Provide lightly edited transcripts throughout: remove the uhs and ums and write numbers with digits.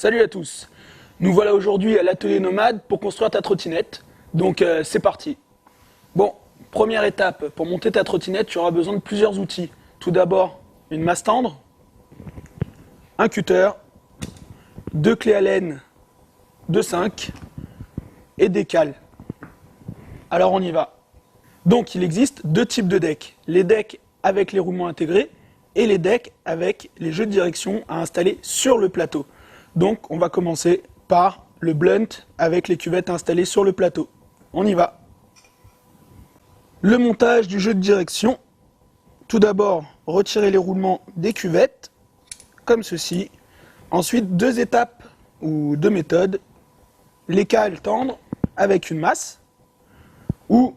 Salut à tous. Nous voilà aujourd'hui à l'atelier Nomade pour construire ta trottinette. Donc c'est parti. Bon, première étape, pour monter ta trottinette, tu auras besoin de plusieurs outils. Tout d'abord, une masse tendre, un cutter, deux clés à laine de 5 et des cales. Alors on y va. Donc il existe deux types de decks. Les decks avec les roulements intégrés et les decks avec les jeux de direction à installer sur le plateau. Donc on va commencer par le blunt avec les cuvettes installées sur le plateau. On y va. Le montage du jeu de direction. Tout d'abord, retirer les roulements des cuvettes, comme ceci. Ensuite, deux étapes ou deux méthodes. Les cales tendres avec une masse ou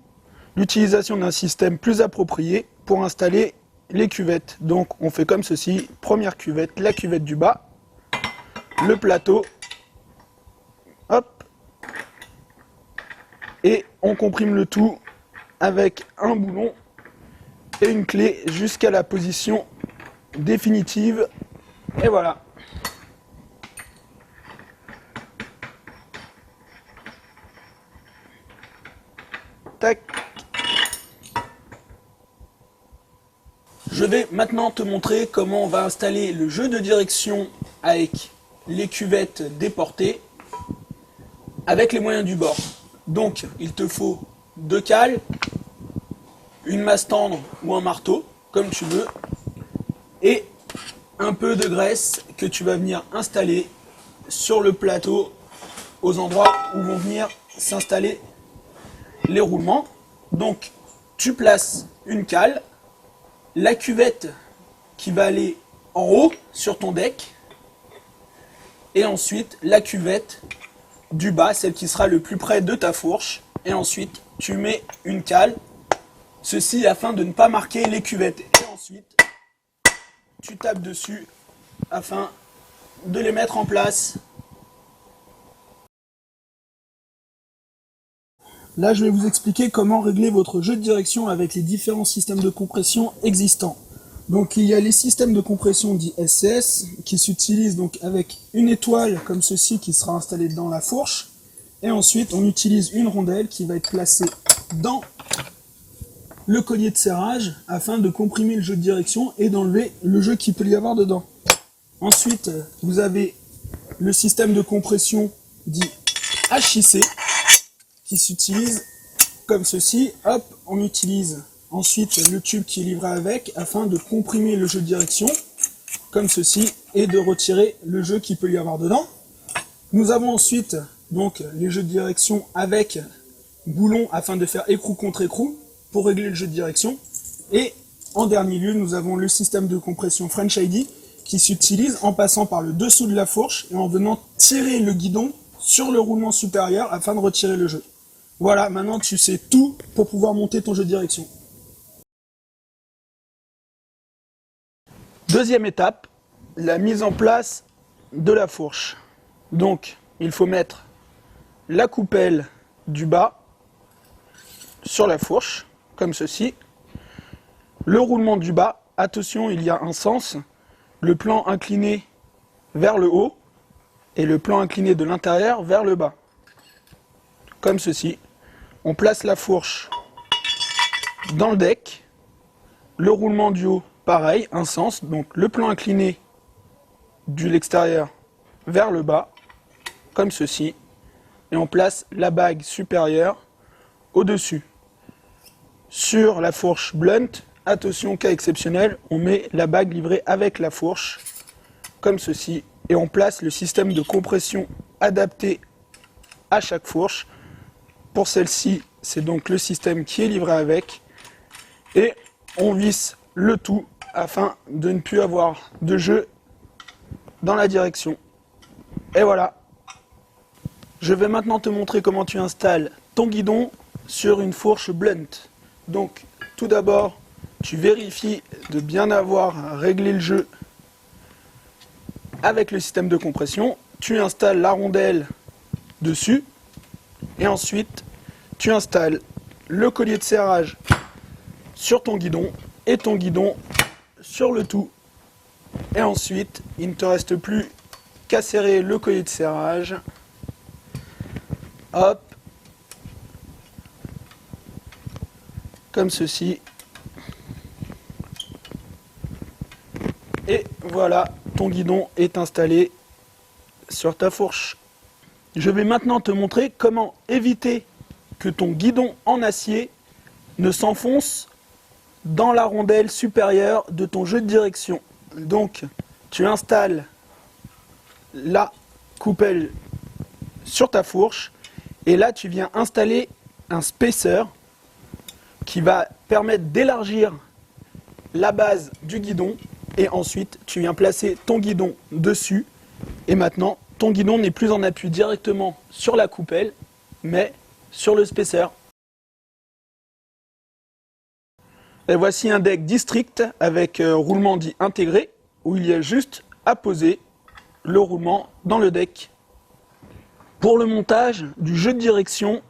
l'utilisation d'un système plus approprié pour installer les cuvettes. Donc on fait comme ceci. Première cuvette, la cuvette du bas, le plateau, hop, et on comprime le tout avec un boulon et une clé jusqu'à la position définitive. Et voilà. Tac. Je vais maintenant te montrer comment on va installer le jeu de direction avec les cuvettes déportées avec les moyens du bord. Donc il te faut deux cales, une masse tendre ou un marteau, comme tu veux, et un peu de graisse que tu vas venir installer sur le plateau aux endroits où vont venir s'installer les roulements. Donc tu places une cale, la cuvette qui va aller en haut sur ton deck, et ensuite la cuvette du bas, celle qui sera le plus près de ta fourche, et ensuite tu mets une cale, ceci afin de ne pas marquer les cuvettes, et ensuite tu tapes dessus afin de les mettre en place. Là, je vais vous expliquer comment régler votre jeu de direction avec les différents systèmes de compression existants. Donc, il y a les systèmes de compression dits SCS qui s'utilisent donc avec une étoile comme ceci qui sera installée dans la fourche. Et ensuite, on utilise une rondelle qui va être placée dans le collier de serrage afin de comprimer le jeu de direction et d'enlever le jeu qu'il peut y avoir dedans. Ensuite, vous avez le système de compression dit HIC qui s'utilise comme ceci. Hop, on utilise ensuite le tube qui est livré avec afin de comprimer le jeu de direction comme ceci et de retirer le jeu qui peut y avoir dedans. Nous avons ensuite donc les jeux de direction avec boulon afin de faire écrou contre écrou pour régler le jeu de direction. Et en dernier lieu, nous avons le système de compression French ID qui s'utilise en passant par le dessous de la fourche et en venant tirer le guidon sur le roulement supérieur afin de retirer le jeu. Voilà, maintenant tu sais tout pour pouvoir monter ton jeu de direction. Deuxième étape, la mise en place de la fourche. Donc, il faut mettre la coupelle du bas sur la fourche, comme ceci. Le roulement du bas, attention, il y a un sens. Le plan incliné vers le haut et le plan incliné de l'intérieur vers le bas. Comme ceci. On place la fourche dans le deck. Le roulement du haut, pareil, un sens. Donc le plan incliné de l'extérieur vers le bas, comme ceci. Et on place la bague supérieure au-dessus. Sur la fourche blunt, attention, cas exceptionnel, on met la bague livrée avec la fourche, comme ceci. Et on place le système de compression adapté à chaque fourche. Pour celle-ci, c'est donc le système qui est livré avec. Et on visse le tout afin de ne plus avoir de jeu dans la direction. Et voilà. Je vais maintenant te montrer comment tu installes ton guidon sur une fourche blunt. Donc, tout d'abord, tu vérifies de bien avoir réglé le jeu avec le système de compression. Tu installes la rondelle dessus. Et ensuite, tu installes le collier de serrage sur ton guidon et ton guidon sur le tout. Et ensuite, il ne te reste plus qu'à serrer le collier de serrage. Hop. Comme ceci. Et voilà, ton guidon est installé sur ta fourche. Je vais maintenant te montrer comment éviter que ton guidon en acier ne s'enfonce dans la rondelle supérieure de ton jeu de direction. Donc, tu installes la coupelle sur ta fourche et là, tu viens installer un spacer qui va permettre d'élargir la base du guidon et ensuite, tu viens placer ton guidon dessus et maintenant, ton guidon n'est plus en appui directement sur la coupelle, mais sur le spacer. Et voici un deck district avec roulement dit intégré, où il y a juste à poser le roulement dans le deck. Pour le montage du jeu de direction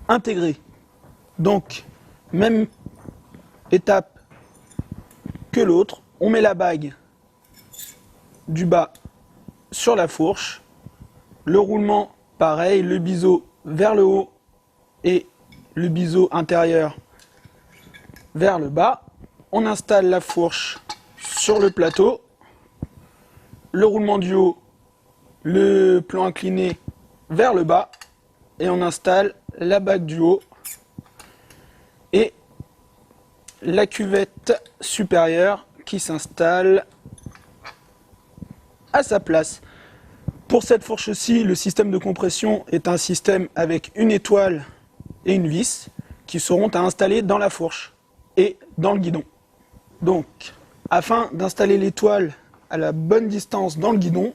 intégré, donc même étape que l'autre, on met la bague du bas sur la fourche, le roulement pareil, le biseau vers le haut et le biseau intérieur vers le bas. On installe la fourche sur le plateau, le roulement du haut, le plan incliné vers le bas et on installe la bague du haut et la cuvette supérieure qui s'installe à sa place. Pour cette fourche-ci, le système de compression est un système avec une étoile et une vis qui seront à installer dans la fourche et dans le guidon. Donc, afin d'installer l'étoile à la bonne distance dans le guidon,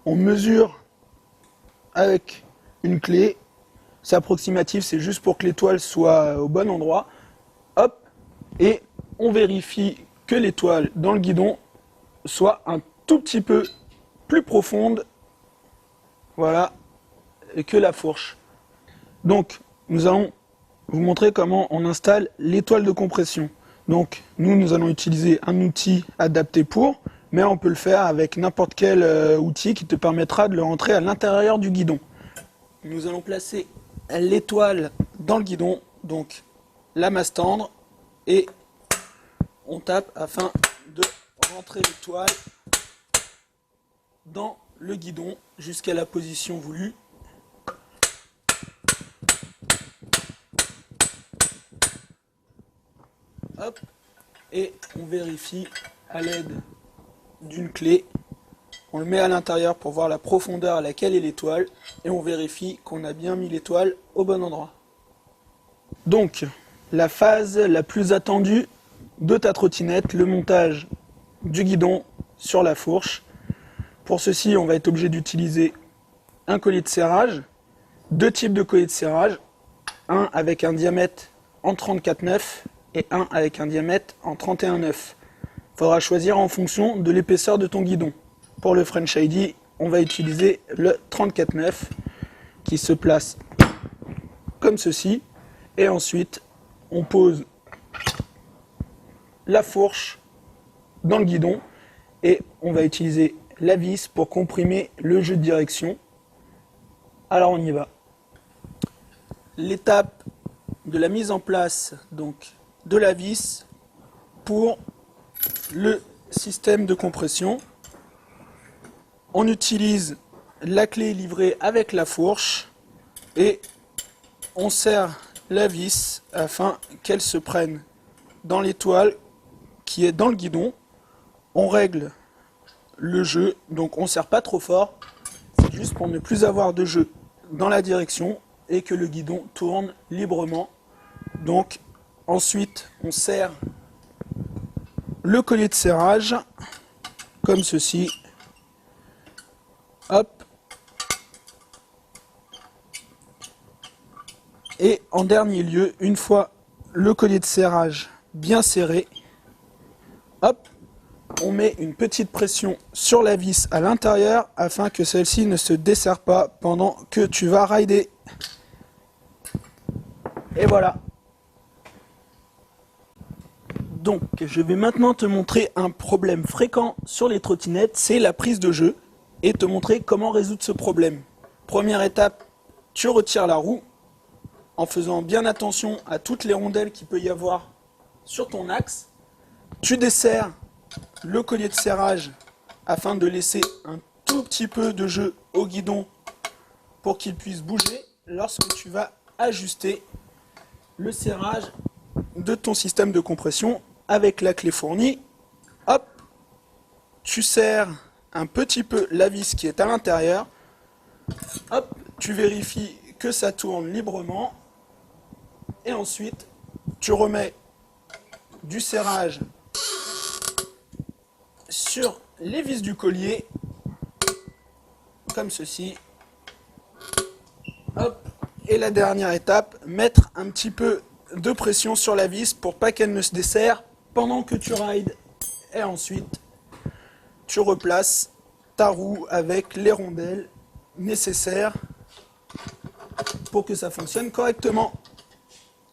on mesure avec une clé. C'est approximatif, c'est juste pour que l'étoile soit au bon endroit. Hop, et on vérifie que l'étoile dans le guidon soit un tout petit peu plus profonde, voilà, que la fourche. Donc, nous allons vous montrer comment on installe l'étoile de compression. Donc, nous allons utiliser un outil adapté pour, mais on peut le faire avec n'importe quel outil qui te permettra de le rentrer à l'intérieur du guidon. Nous allons placer l'étoile dans le guidon, donc la masse tendre, et on tape afin de rentrer l'étoile dans le guidon jusqu'à la position voulue. Hop, et on vérifie à l'aide d'une clé. On le met à l'intérieur pour voir la profondeur à laquelle est l'étoile et on vérifie qu'on a bien mis l'étoile au bon endroit. Donc, la phase la plus attendue de ta trottinette, le montage du guidon sur la fourche. Pour ceci, on va être obligé d'utiliser un collier de serrage, deux types de colliers de serrage, un avec un diamètre en 34,9 et un avec un diamètre en 31,9. Il faudra choisir en fonction de l'épaisseur de ton guidon. Pour le French ID, on va utiliser le 34,9 qui se place comme ceci. Et ensuite, on pose la fourche dans le guidon et on va utiliser la vis pour comprimer le jeu de direction. Alors on y va. L'étape de la mise en place donc de la vis pour le système de compression. On utilise la clé livrée avec la fourche et on serre la vis afin qu'elle se prenne dans l'étoile qui est dans le guidon. On règle le jeu, donc on ne serre pas trop fort, c'est juste pour ne plus avoir de jeu dans la direction et que le guidon tourne librement. Donc ensuite on serre le collier de serrage comme ceci. Hop. Et en dernier lieu, une fois le collier de serrage bien serré, hop, on met une petite pression sur la vis à l'intérieur afin que celle-ci ne se desserre pas pendant que tu vas rider. Et voilà. Donc, je vais maintenant te montrer un problème fréquent sur les trottinettes, c'est la prise de jeu. et te montrer comment résoudre ce problème. Première étape, tu retires la roue en faisant bien attention à toutes les rondelles qu'il peut y avoir sur ton axe. Tu desserres le collier de serrage afin de laisser un tout petit peu de jeu au guidon pour qu'il puisse bouger lorsque tu vas ajuster le serrage de ton système de compression avec la clé fournie. Hop, tu serres un petit peu la vis qui est à l'intérieur. Hop, tu vérifies que ça tourne librement. Et ensuite, tu remets du serrage sur les vis du collier, comme ceci. Hop. Et la dernière étape, mettre un petit peu de pression sur la vis pour pas qu'elle ne se desserre pendant que tu rides. Et ensuite, tu replaces ta roue avec les rondelles nécessaires pour que ça fonctionne correctement.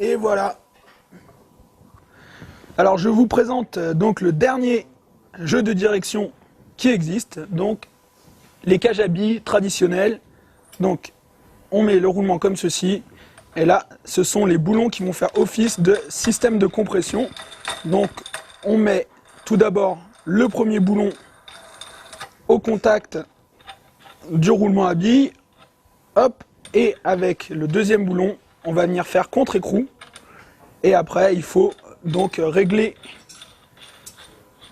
Et voilà. Alors je vous présente donc le dernier jeu de direction qui existe, donc les cages à billes traditionnelles. Donc on met le roulement comme ceci, et là ce sont les boulons qui vont faire office de système de compression. Donc on met tout d'abord le premier boulon au contact du roulement à billes, hop, et avec le deuxième boulon on va venir faire contre-écrou, et après il faut donc régler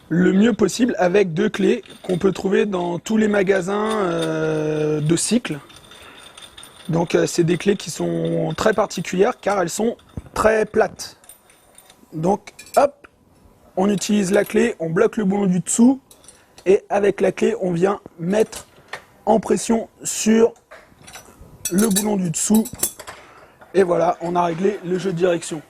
le mieux possible avec deux clés qu'on peut trouver dans tous les magasins de cycle. Donc c'est des clés qui sont très particulières car elles sont très plates. Donc hop, on utilise la clé, on bloque le boulon du dessous et avec la clé on vient mettre en pression sur le boulon du dessous. Et voilà, on a réglé le jeu de direction.